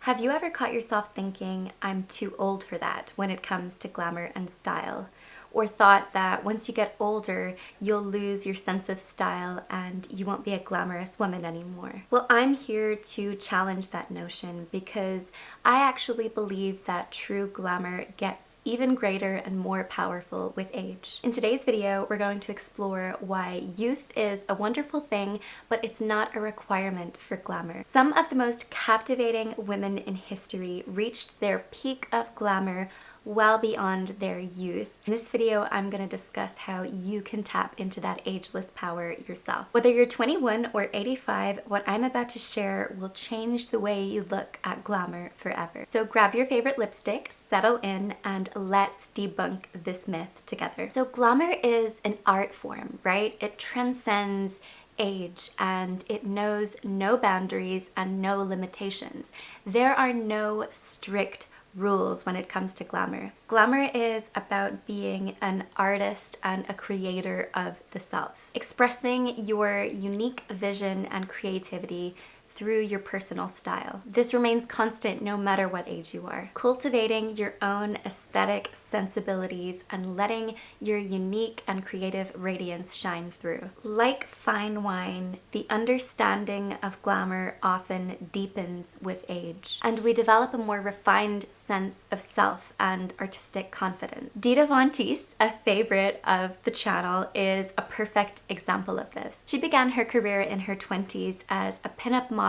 Have you ever caught yourself thinking, I'm too old for that when it comes to glamour and style? Or thought that once you get older, you'll lose your sense of style and you won't be a glamorous woman anymore? Well, I'm here to challenge that notion because I actually believe that true glamour gets even greater and more powerful with age. In today's video, we're going to explore why youth is a wonderful thing, but it's not a requirement for glamour. Some of the most captivating women in history reached their peak of glamour well beyond their youth. In this video, I'm going to discuss how you can tap into that ageless power yourself. Whether you're 21 or 85, what I'm about to share will change the way you look at glamour forever. So grab your favorite lipstick, settle in, and let's debunk this myth together. So glamour is an art form, right? It transcends age and it knows no boundaries and no limitations. There are no strict rules when it comes to glamour. Glamour is about being an artist and a creator of the self, expressing your unique vision and creativity through your personal style. This remains constant no matter what age you are. Cultivating your own aesthetic sensibilities and letting your unique and creative radiance shine through. Like fine wine, the understanding of glamour often deepens with age, and we develop a more refined sense of self and artistic confidence. Dita Von Teese, a favorite of the channel, is a perfect example of this. She began her career in her 20s as a pinup model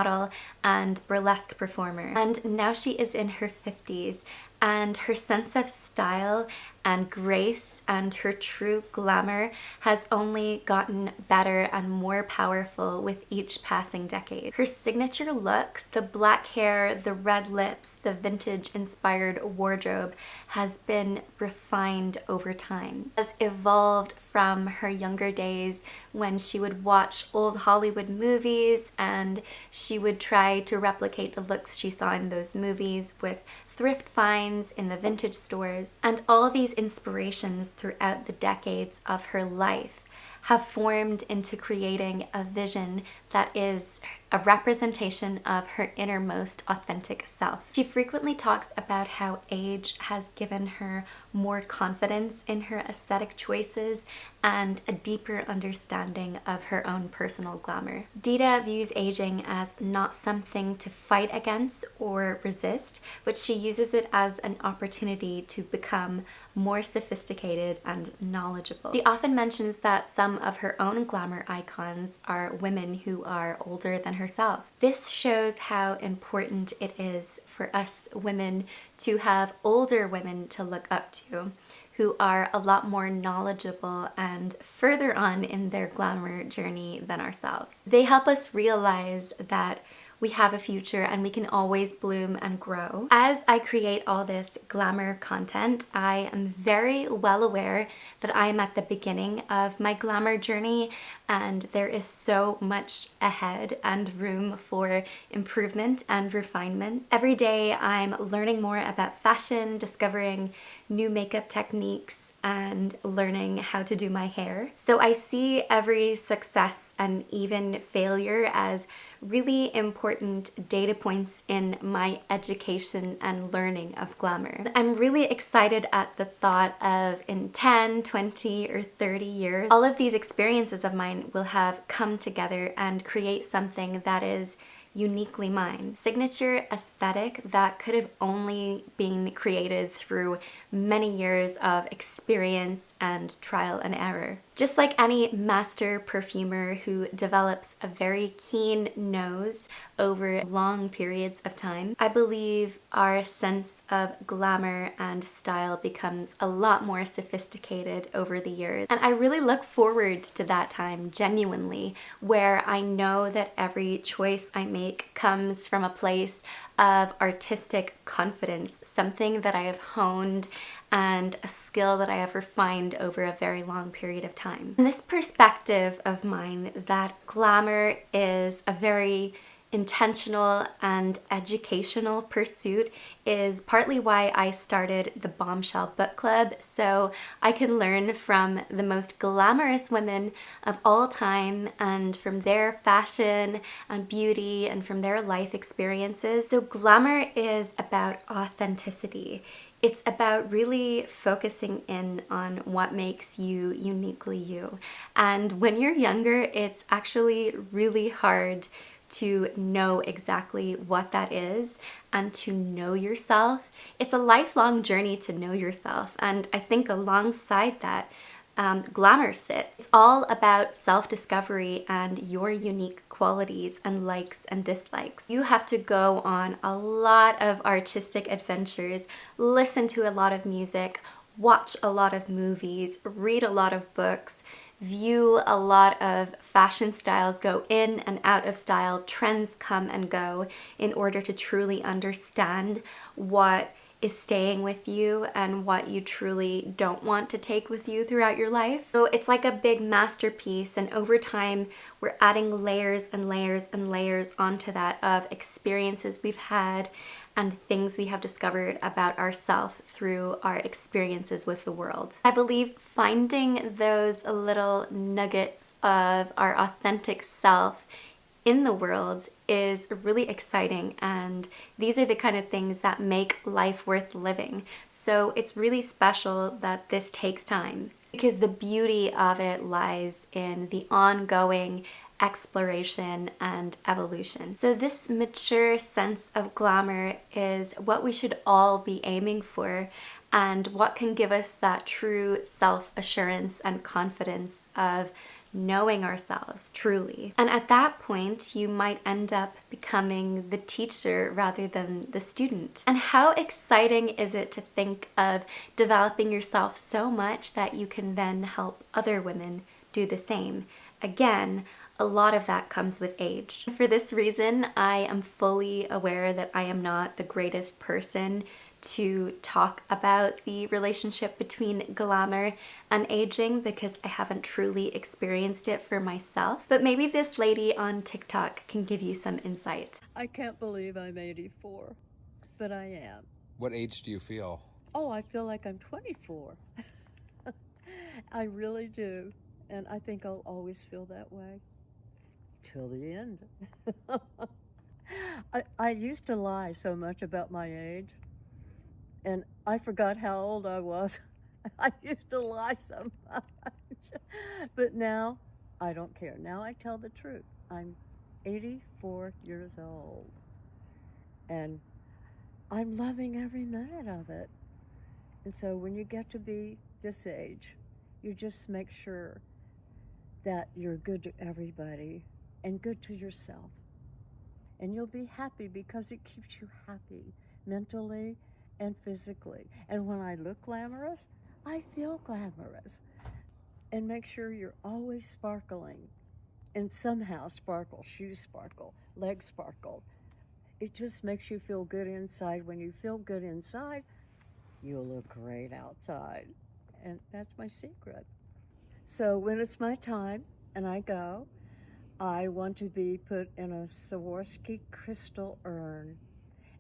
and burlesque performer, and now she is in her 50s, and her sense of style and grace and her true glamour has only gotten better and more powerful with each passing decade. Her signature look, the black hair, the red lips, the vintage-inspired wardrobe has been refined over time. Has evolved from her younger days when she would watch old Hollywood movies and she would try to replicate the looks she saw in those movies with thrift finds in the vintage stores. And all these inspirations throughout the decades of her life have formed into creating a vision that is a representation of her innermost authentic self. She frequently talks about how age has given her more confidence in her aesthetic choices and a deeper understanding of her own personal glamour. Dita views aging as not something to fight against or resist, but she uses it as an opportunity to become more sophisticated and knowledgeable. She often mentions that some of her own glamour icons are women who are older than herself. This shows how important it is for us women to have older women to look up to, who are a lot more knowledgeable and further on in their glamour journey than ourselves. They help us realize that we have a future and we can always bloom and grow. As I create all this glamour content, I am very well aware that I am at the beginning of my glamour journey and there is so much ahead and room for improvement and refinement. Every day I'm learning more about fashion, discovering new makeup techniques, and learning how to do my hair. So I see every success and even failure as really important data points in my education and learning of glamour. I'm really excited at the thought of in 10, 20, or 30 years, all of these experiences of mine will have come together and create something that is uniquely mine. Signature aesthetic that could have only been created through many years of experience and trial and error. Just like any master perfumer who develops a very keen nose over long periods of time, I believe our sense of glamour and style becomes a lot more sophisticated over the years. And I really look forward to that time, genuinely, where I know that every choice I make comes from a place of artistic confidence, something that I have honed and a skill that I have refined over a very long period of time. And this perspective of mine that glamour is a very intentional and educational pursuit is partly why I started the Bombshell Book Club, so I can learn from the most glamorous women of all time and from their fashion and beauty and from their life experiences. So glamour is about authenticity. It's about really focusing in on what makes you uniquely you. And when you're younger, it's actually really hard to know exactly what that is and to know yourself. It's a lifelong journey to know yourself. And I think alongside that, glamour sits. It's all about self-discovery and your unique qualities and likes and dislikes. You have to go on a lot of artistic adventures, listen to a lot of music, watch a lot of movies, read a lot of books, view a lot of fashion styles go in and out of style, trends come and go, in order to truly understand what is staying with you and what you truly don't want to take with you throughout your life. So it's like a big masterpiece, and over time we're adding layers and layers and layers onto that of experiences we've had and things we have discovered about ourselves through our experiences with the world. I believe finding those little nuggets of our authentic self in the world is really exciting, and these are the kind of things that make life worth living. So it's really special that this takes time, because the beauty of it lies in the ongoing exploration and evolution. So this mature sense of glamour is what we should all be aiming for, and what can give us that true self-assurance and confidence of knowing ourselves truly. And at that point, you might end up becoming the teacher rather than the student. And how exciting is it to think of developing yourself so much that you can then help other women do the same? Again, a lot of that comes with age. For this reason, I am fully aware that I am not the greatest person to talk about the relationship between glamour and aging, because I haven't truly experienced it for myself. But maybe this lady on TikTok can give you some insight. I can't believe I'm 84, but I am. What age do you feel? Oh, I feel like I'm 24. I really do. And I think I'll always feel that way till the end. I used to lie so much about my age, and I forgot how old I was. I used to lie so much. But now I don't care. Now I tell the truth. I'm 84 years old, and I'm loving every minute of it. And so when you get to be this age, you just make sure that you're good to everybody and good to yourself. And you'll be happy because it keeps you happy mentally and physically. And when I look glamorous, I feel glamorous. And make sure you're always sparkling. And somehow sparkle, shoes sparkle, legs sparkle. It just makes you feel good inside. When you feel good inside, you'll look great outside. And that's my secret. So when it's my time and I go, I want to be put in a Swarovski crystal urn,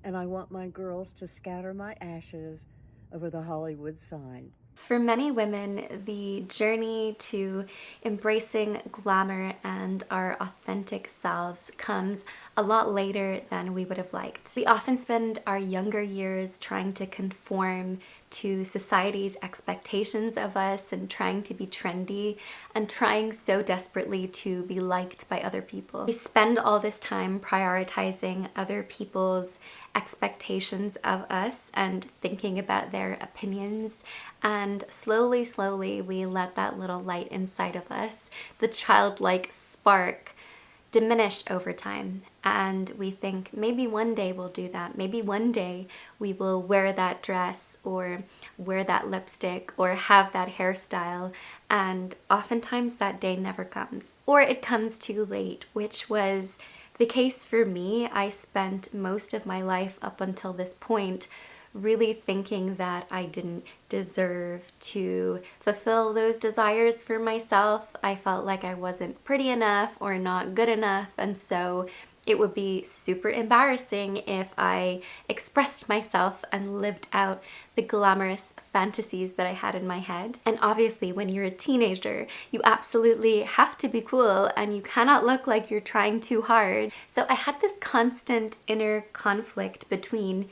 and I want my girls to scatter my ashes over the Hollywood sign. For many women, the journey to embracing glamour and our authentic selves comes a lot later than we would have liked. We often spend our younger years trying to conform to society's expectations of us and trying to be trendy and trying so desperately to be liked by other people. We spend all this time prioritizing other people's expectations of us and thinking about their opinions, and slowly we let that little light inside of us, the childlike spark, diminish over time, and we think maybe one day we'll do that. Maybe one day we will wear that dress or wear that lipstick or have that hairstyle, and oftentimes that day never comes. Or it comes too late, which was the case for me. I spent most of my life up until this point really thinking that I didn't deserve to fulfill those desires for myself. I felt like I wasn't pretty enough or not good enough, and so It would be super embarrassing if I expressed myself and lived out the glamorous fantasies that I had in my head. And obviously, when you're a teenager, you absolutely have to be cool and you cannot look like you're trying too hard. So I had this constant inner conflict between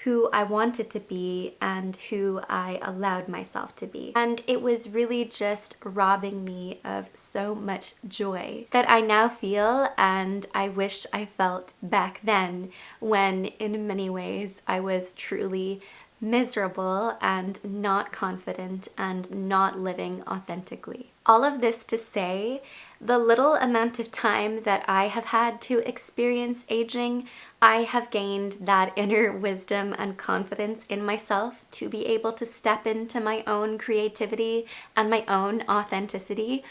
who I wanted to be and who I allowed myself to be. And it was really just robbing me of so much joy that I now feel and I wish I felt back then, when in many ways I was truly miserable and not confident and not living authentically. All of this to say, the little amount of time that I have had to experience aging, I have gained that inner wisdom and confidence in myself to be able to step into my own creativity and my own authenticity.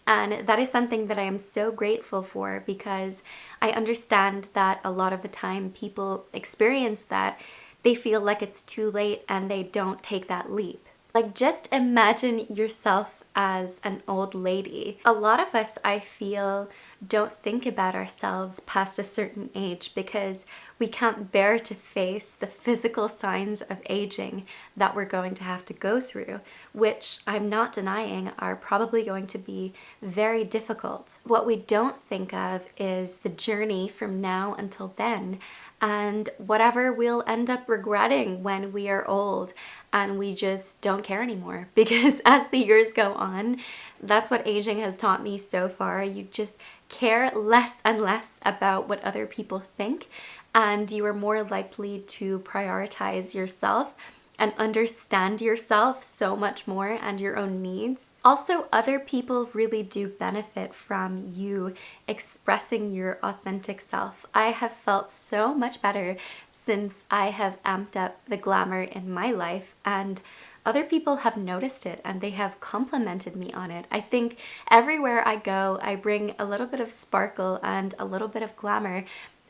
And that is something that I am so grateful for, because I understand that a lot of the time people experience that they feel like it's too late and they don't take that leap. Like, just imagine yourself as an old lady. A lot of us, I feel, don't think about ourselves past a certain age because we can't bear to face the physical signs of aging that we're going to have to go through, which I'm not denying are probably going to be very difficult. What we don't think of is the journey from now until then, and whatever we'll end up regretting when we are old and we just don't care anymore. Because as the years go on, that's what aging has taught me so far. You just care less and less about what other people think, and you are more likely to prioritize yourself and understand yourself so much more and your own needs. Also, other people really do benefit from you expressing your authentic self. I have felt so much better since I have amped up the glamour in my life, and other people have noticed it and they have complimented me on it. I think everywhere I go, I bring a little bit of sparkle and a little bit of glamour.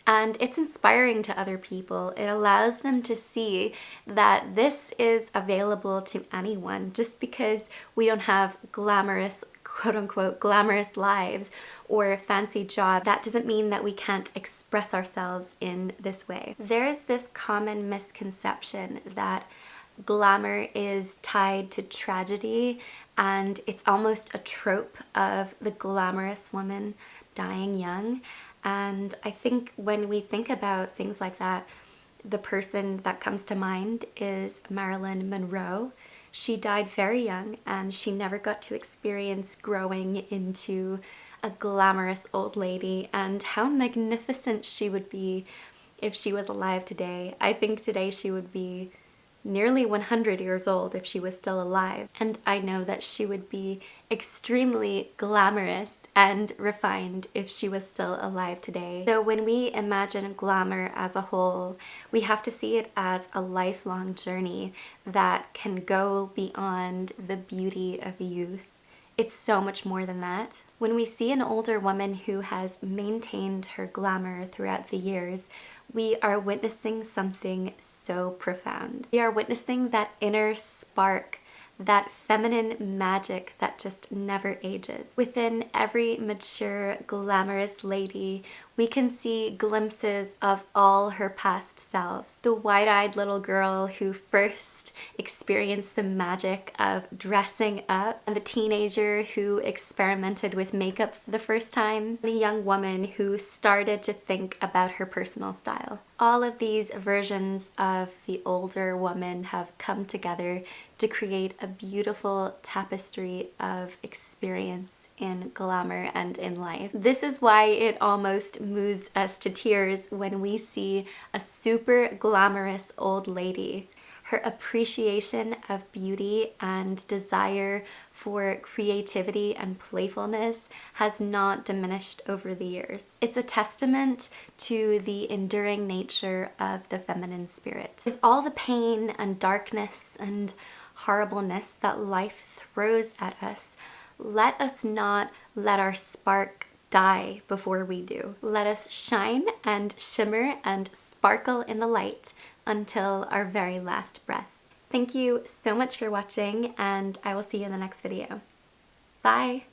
And it's inspiring to other people. It allows them to see that this is available to anyone. Just because we don't have glamorous, quote unquote, glamorous lives or a fancy job, that doesn't mean that we can't express ourselves in this way. There is this common misconception that glamour is tied to tragedy, and it's almost a trope of the glamorous woman dying young. And I think when we think about things like that, the person that comes to mind is Marilyn Monroe. She died very young and she never got to experience growing into a glamorous old lady, and how magnificent she would be if she was alive today. I think today she would be nearly 100 years old if she was still alive. And I know that she would be extremely glamorous and refined if she was still alive today. So when we imagine glamour as a whole, we have to see it as a lifelong journey that can go beyond the beauty of youth. It's so much more than that. When we see an older woman who has maintained her glamour throughout the years, we are witnessing something so profound. We are witnessing that inner spark, that feminine magic that just never ages. Within every mature, glamorous lady, we can see glimpses of all her past selves. The wide-eyed little girl who first experienced the magic of dressing up, and the teenager who experimented with makeup for the first time, the young woman who started to think about her personal style. All of these versions of the older woman have come together to create a beautiful tapestry of experience in glamour and in life. This is why it almost moves us to tears when we see a super glamorous old lady. Her appreciation of beauty and desire for creativity and playfulness has not diminished over the years. It's a testament to the enduring nature of the feminine spirit. With all the pain and darkness and horribleness that life throws at us, let us not let our spark die before we do. Let us shine and shimmer and sparkle in the light until our very last breath. Thank you so much for watching, and I will see you in the next video. Bye!